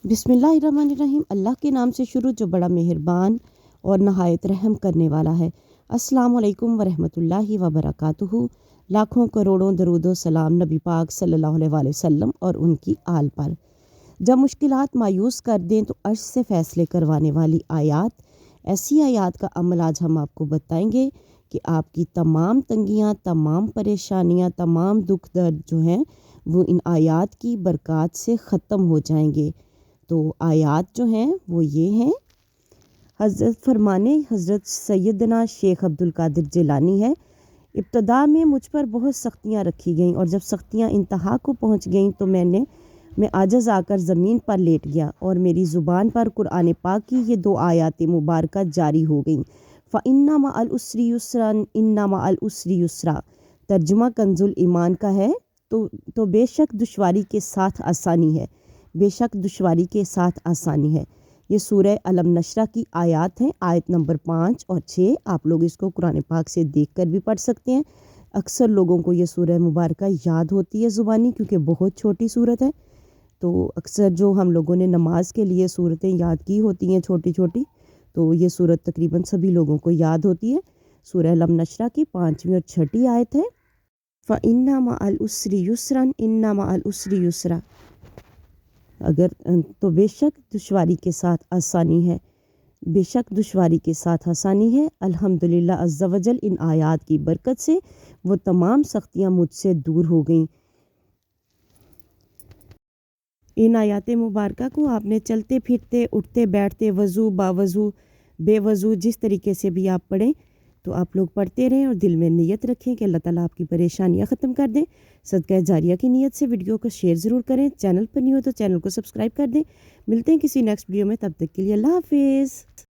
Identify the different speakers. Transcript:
Speaker 1: बिस्मिल्लाहिर्रहमानिर्रहीम। अल्लाह के नाम से शुरू जो बड़ा मेहरबान और नहायत रहम करने वाला है। अस्सलाम वालेकुम वरहमतुल्लाहि वबरकातुहू। लाखों करोड़ों दरूदो सलाम नबी पाक सल्लल्लाहु अलैहि वसल्लम और उनकी आल पर। जब मुश्किलात मायूस कर दें तो अर्श से फ़ैसले करवाने वाली आयात, ऐसी आयात का अमल आज हम आपको बताएंगे कि आपकी तमाम तंगियाँ, तमाम परेशानियाँ, तमाम दुख दर्द जो हैं वो इन आयात की बरक़ात से ख़त्म हो जाएंगे। तो आयात जो हैं वो ये हैं। हज़रत फरमाने हज़रत सैयदना शेख अब्दुल कादिर जिलानी है, इब्तदा में मुझ पर बहुत सख्तियाँ रखी गईं और जब सख्तियाँ इंतहा को पहुँच गईं तो मैं आजज़ आकर ज़मीन पर लेट गया और मेरी ज़ुबान पर कुरान पाक की ये दो आयात मुबारका जारी हो गईं। फ़इन्ना मअल उस्री युस्रन इन्ना मअल उस्री युस्रा। तर्जुमा कंजुल ईमान का है। तो बेशक दुश्वारी के साथ आसानी है, बेशक दुश्वारी के साथ आसानी है। ये सूरह अलम नशरा की आयत हैं, आयत नंबर 5 और 6। आप लोग इसको कुरान पाक से देखकर भी पढ़ सकते हैं। अक्सर लोगों को ये सूरह मुबारका याद होती है ज़ुबानी, क्योंकि बहुत छोटी सूरत है। तो अक्सर जो हम लोगों ने नमाज के लिए सूरतें याद की होती हैं छोटी छोटी, तो ये सूरत तकरीबन सभी लोगों को याद होती है। सूरह अलम नशरा की 5वीं और 6ठी आयत है, फ़इन्ना मअल उस्री युस्रन इन्ना मअल उस्री युस्रा। तो बेशक दुश्वारी के साथ आसानी है, बेशक दुश्वारी के साथ आसानी है। अल्हम्दुलिल्लाह अज़्ज़ा वजल इन आयात की बरकत से वो तमाम सख्तियाँ मुझसे दूर हो गईं। इन आयात मुबारका को आपने चलते फिरते, उठते बैठते, वज़ू बावज़ू, बेवज़ू, जिस तरीके से भी आप पढ़ें तो आप लोग पढ़ते रहें और दिल में नियत रखें कि अल्लाह ताला आपकी परेशानियां ख़त्म कर दें। सदका जारिया की नीयत से वीडियो को शेयर ज़रूर करें। चैनल पर नहीं हो तो चैनल को सब्सक्राइब कर दें। मिलते हैं किसी नेक्स्ट वीडियो में, तब तक के लिए अल्लाह हाफ़िज़।